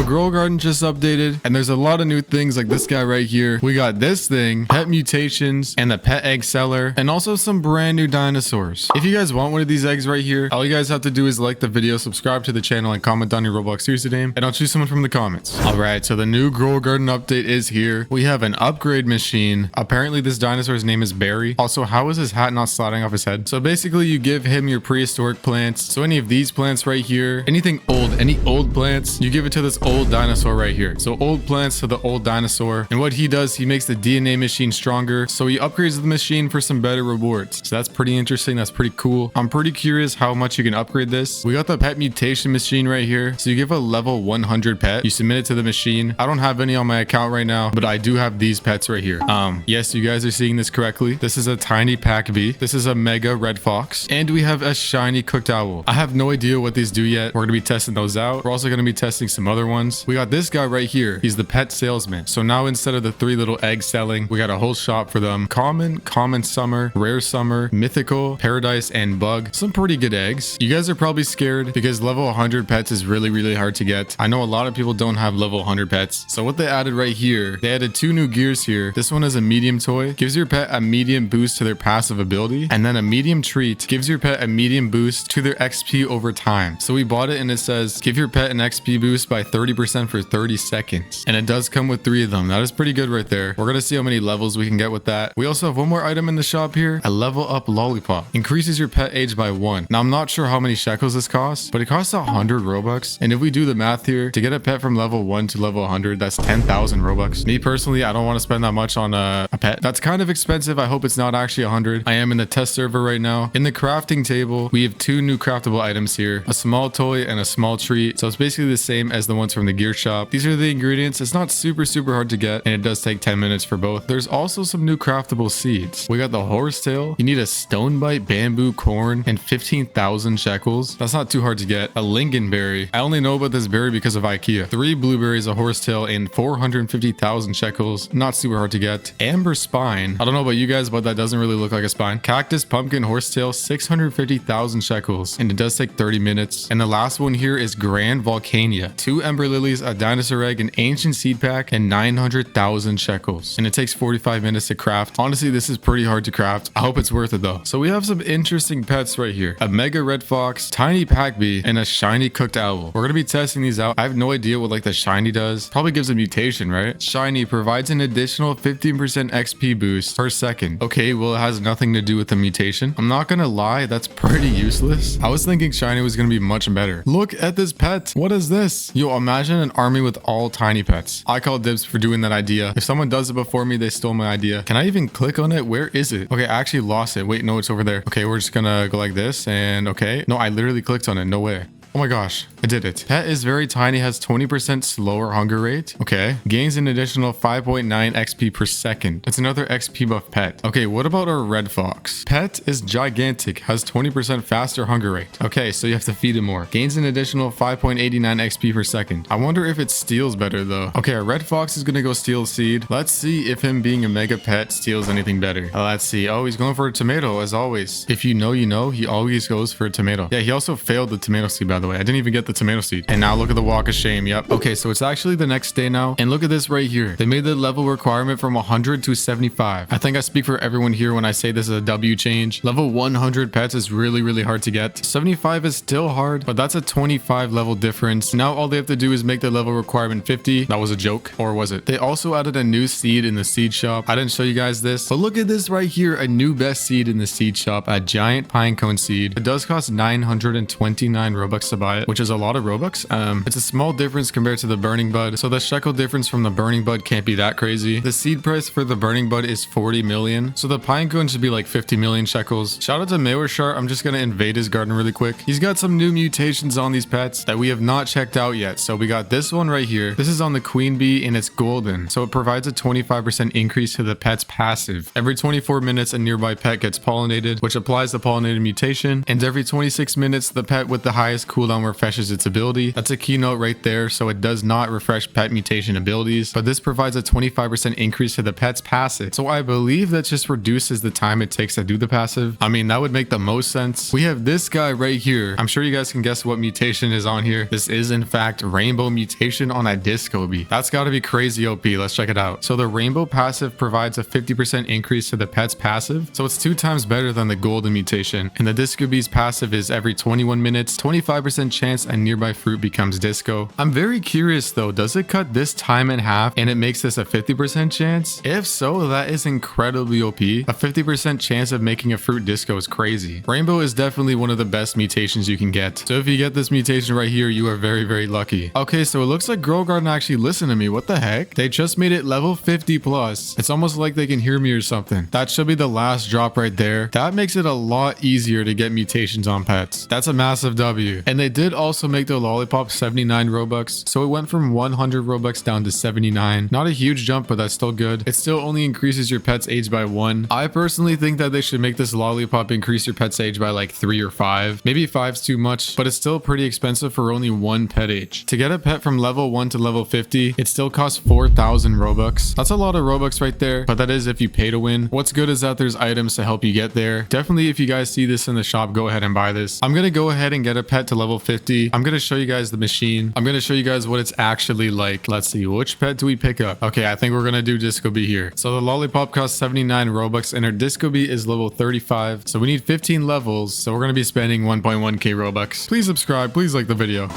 So Grow Garden just updated, and there's a lot of new things like this guy right here. We got this thing, pet mutations, and the pet egg seller, and also some brand new dinosaurs. If you guys want one of these eggs right here, all you guys have to do is like the video, subscribe to the channel, and comment down your Roblox username, and I'll choose someone from the comments. All right, so the new Grow Garden update is here. We have an upgrade machine. Apparently this dinosaur's name is Barry. Also, how is his hat not sliding off his head? So basically you give him your prehistoric plants. So any of these plants right here, anything old, any old plants, you give it to this old dinosaur right here. So old plants to the old dinosaur. And what he does, he makes the DNA machine stronger. So he upgrades the machine for some better rewards. So that's pretty interesting. That's pretty cool. I'm pretty curious how much you can upgrade this. We got the pet mutation machine right here. So you give a level 100 pet, you submit it to the machine. I don't have any on my account right now, but I do have these pets right here. Yes, you guys are seeing this correctly. This is a tiny pack bee. This is a mega red fox, and we have a shiny cooked owl. I have no idea what these do yet. We're gonna be testing those out. We're also gonna be testing some other ones. We got this guy right here. He's the pet salesman. So now instead of the 3 little eggs selling, we got a whole shop for them. Common summer, rare summer, mythical, paradise, and bug. Some pretty good eggs. You guys are probably scared because level 100 pets is really hard to get. I know a lot of people don't have level 100 pets. So what they added right here, they added 2 new gears here. This one is a medium toy, gives your pet a medium boost to their passive ability, and then a medium treat gives your pet a medium boost to their XP over time. So we bought it and it says give your pet an XP boost by 30% for 30 seconds, and it does come with 3 of them. That is pretty good right there. We're gonna see how many levels we can get with that. We also have one more item in the shop here, a level up lollipop, increases your pet age by 1. Now I'm not sure how many shekels this costs, but it costs 100 robux, and if we do the math here, to get a pet from level 1 to level 100, that's 10,000 robux. Me personally, I don't want to spend that much on a pet. That's kind of expensive. I hope it's not actually 100. I am in the test server right now. In the crafting table, we have 2 new craftable items here, a small toy and a small treat. So it's basically the same as the ones from the gear shop. These are the ingredients. It's not super hard to get, and it does take 10 minutes for both. There's also some new craftable seeds. We got the horsetail. You need a stone bite, bamboo, corn, and 15,000 shekels. That's not too hard to get. A lingonberry. I only know about this berry because of IKEA. 3 blueberries, a horsetail, and 450,000 shekels. Not super hard to get. Amber spine. I don't know about you guys, but that doesn't really look like a spine. Cactus, pumpkin, horsetail, 650,000 shekels, and it does take 30 minutes. And the last one here is Grand Volcania. 2 ember lilies, a dinosaur egg, an ancient seed pack, and 900,000 shekels. And it takes 45 minutes to craft. Honestly, this is pretty hard to craft. I hope it's worth it though. So we have some interesting pets right here. A mega red fox, tiny pack bee, and a shiny cooked owl. We're gonna be testing these out. I have no idea what like the shiny does. Probably gives a mutation, right? Shiny provides an additional 15% XP boost per second. Okay, well it has nothing to do with the mutation. I'm not gonna lie, that's pretty useless. I was thinking shiny was gonna be much better. Look at this pet. What is this? Yo, imagine an army with all tiny pets. I call dibs for doing that idea. If someone does it before me, they stole my idea. Can I even click on it? Where is it? Okay, I actually lost it. Wait, no, it's over there. Okay, we're just gonna go like this, and okay. No, I literally clicked on it. No way. Oh my gosh, I did it. Pet is very tiny, has 20% slower hunger rate. Okay. Gains an additional 5.9 XP per second. It's another XP buff pet. Okay, what about our red fox? Pet is gigantic, has 20% faster hunger rate. Okay, so you have to feed it more. Gains an additional 5.89 XP per second. I wonder if it steals better though. Okay, our red fox is gonna go steal seed. Let's see if him being a mega pet steals anything better. Let's see. Oh, he's going for a tomato as always. If you know, you know, he always goes for a tomato. Yeah, he also failed the tomato seed by the way. I didn't even get the tomato seed. And now look at the walk of shame. Yep. Okay, so it's actually the next day now. And look at this right here. They made the level requirement from 100 to 75. I think I speak for everyone here when I say this is a W change. Level 100 pets is really hard to get. 75 is still hard, but that's a 25 level difference. Now all they have to do is make the level requirement 50. That was a joke. Or was it? They also added a new seed in the seed shop. I didn't show you guys this, but look at this right here. A new best seed in the seed shop. A giant pine cone seed. It does cost 929 Robux to buy it, which is a lot of Robux. It's a small difference compared to the burning bud, so the shekel difference from the burning bud can't be that crazy. The seed price for the burning bud is 40 million, so the pine cone should be like 50 million shekels. Shout out to Mayorshart. I'm just gonna invade his garden really quick. He's got some new mutations on these pets that we have not checked out yet. So we got this one right here. This is on the queen bee and it's golden, so it provides a 25% increase to the pet's passive. Every 24 minutes a nearby pet gets pollinated, which applies the pollinated mutation, and every 26 minutes the pet with the highest cooldown cooldown refreshes its ability. That's a keynote right there, so it does not refresh pet mutation abilities, but this provides a 25% increase to the pet's passive. So I believe that just reduces the time it takes to do the passive. I mean, that would make the most sense. We have this guy right here. I'm sure you guys can guess what mutation is on here. This is in fact Rainbow Mutation on a Disco Bee. That's got to be crazy OP. Let's check it out. So the Rainbow passive provides a 50% increase to the pet's passive, so it's 2 times better than the Golden Mutation. And the Disco Bee's passive is every 21 minutes, 25% chance a nearby fruit becomes disco. I'm very curious though, does it cut this time in half and it makes this a 50% chance? If so, that is incredibly OP. A 50% chance of making a fruit disco is crazy. Rainbow is definitely one of the best mutations you can get. So if you get this mutation right here, you are very, very lucky. Okay, so it looks like Girl Garden actually listened to me. What the heck? They just made it level 50 plus. It's almost like they can hear me or something. That should be the last drop right there. That makes it a lot easier to get mutations on pets. That's a massive W. And they did also make the lollipop 79 Robux. So it went from 100 Robux down to 79. Not a huge jump, but that's still good. It still only increases your pet's age by 1. I personally think that they should make this lollipop increase your pet's age by like 3 or 5. Maybe 5's too much, but it's still pretty expensive for only 1 pet age. To get a pet from level 1 to level 50, it still costs 4,000 Robux. That's a lot of Robux right there, but that is if you pay to win. What's good is that there's items to help you get there. Definitely if you guys see this in the shop, go ahead and buy this. I'm gonna go ahead and get a pet to level 50. I'm gonna show you guys the machine. I'm gonna show you guys what it's actually like. Let's see, which pet do we pick up? Okay, I think we're gonna do Disco Bee here. So the lollipop costs 79 Robux and our Disco Bee is level 35. So we need 15 levels. So we're gonna be spending 1.1k Robux. Please subscribe, please like the video.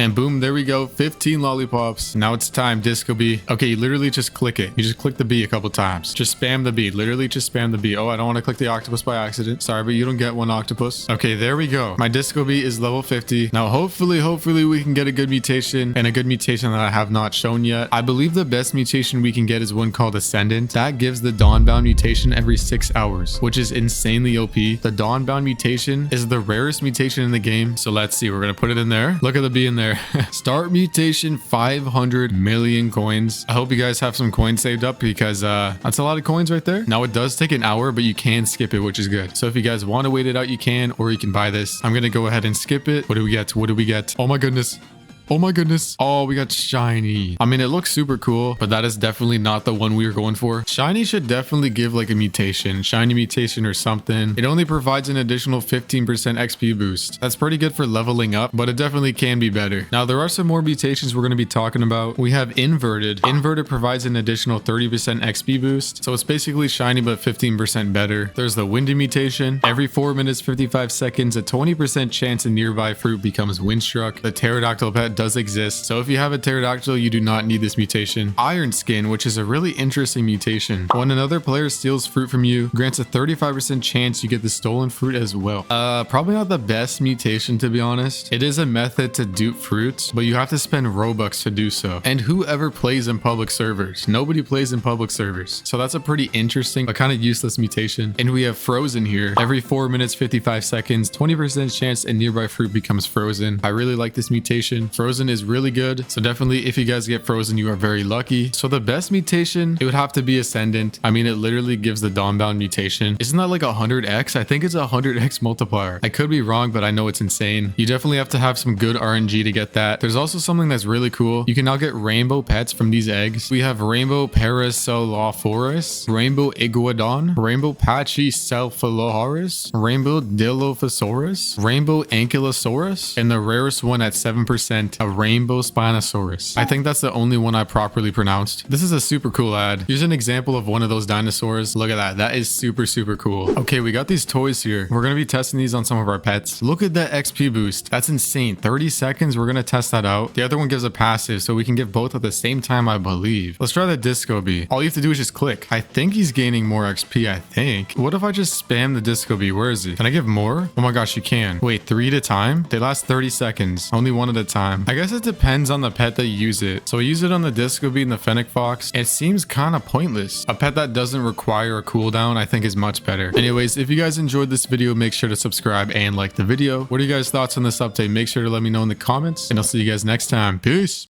And boom, there we go. 15 lollipops. Now it's time, Disco Bee. Okay, you literally just click it. You just click the bee a couple times. Just spam the bee. Literally just spam the bee. Oh, I don't want to click the octopus by accident. Sorry, but you don't get 1 octopus. Okay, there we go. My Disco Bee is level 50. Now, hopefully we can get a good mutation, and a good mutation that I have not shown yet. I believe the best mutation we can get is one called Ascendant. That gives the Dawnbound mutation every 6 hours, which is insanely OP. The Dawnbound mutation is the rarest mutation in the game. So let's see. We're going to put it in there. Look at the bee in there. Start mutation 500 million coins. I hope you guys have some coins saved up because that's a lot of coins right there. Now it does take an hour, but you can skip it, which is good. So if you guys want to wait it out, you can, or you can buy this. I'm gonna go ahead and skip it. What do we get? What do we get? Oh my goodness. Oh my goodness. Oh, we got shiny. I mean, it looks super cool, but that is definitely not the one we were going for. Shiny should definitely give like a mutation, shiny mutation or something. It only provides an additional 15% XP boost. That's pretty good for leveling up, but it definitely can be better. Now, there are some more mutations we're going to be talking about. We have Inverted. Inverted provides an additional 30% XP boost. So it's basically shiny, but 15% better. There's the Windy mutation. Every 4 minutes, 55 seconds, a 20% chance a nearby fruit becomes Windstruck. The Pterodactyl pet does exist, so if you have a pterodactyl, you do not need this mutation. Iron Skin, which is a really interesting mutation. When another player steals fruit from you, grants a 35% chance you get the stolen fruit as well. Probably not the best mutation, to be honest. It is a method to dupe fruits, but you have to spend Robux to do so. And whoever plays in public servers? Nobody plays in public servers. So that's a pretty interesting but kind of useless mutation. And we have Frozen here. Every 4 minutes, 55 seconds, 20% chance a nearby fruit becomes frozen. I really like this mutation. Frozen is really good. So definitely if you guys get Frozen, you are very lucky. So the best mutation, it would have to be Ascendant. I mean, it literally gives the Dawnbound mutation. Isn't that like 100x? I think it's a 100x multiplier. I could be wrong, but I know it's insane. You definitely have to have some good RNG to get that. There's also something that's really cool. You can now get rainbow pets from these eggs. We have Rainbow Paracelophorus, Rainbow Iguanodon, Rainbow Pachycephalosaurus, Rainbow Dilophosaurus, Rainbow Ankylosaurus, and the rarest one at 7%, a Rainbow Spinosaurus. I think that's the only one I properly pronounced. This is a super cool ad. Here's an example of one of those dinosaurs. Look at that. That is super, super cool. Okay, we got these toys here. We're going to be testing these on some of our pets. Look at that XP boost. That's insane. 30 seconds. We're going to test that out. The other one gives a passive, so we can give both at the same time, I believe. Let's try the Disco Bee. All you have to do is just click. I think he's gaining more XP, I think. What if I just spam the Disco Bee? Where is he? Can I give more? Oh my gosh, you can. Wait, 3 at a time? They last 30 seconds. Only 1 at a time. I guess it depends on the pet that you use it. So I use it on the Disco Bee and the Fennec Fox. It seems kind of pointless. A pet that doesn't require a cooldown I think is much better. Anyways, if you guys enjoyed this video, make sure to subscribe and like the video. What are you guys' thoughts on this update? Make sure to let me know in the comments, and I'll see you guys next time. Peace.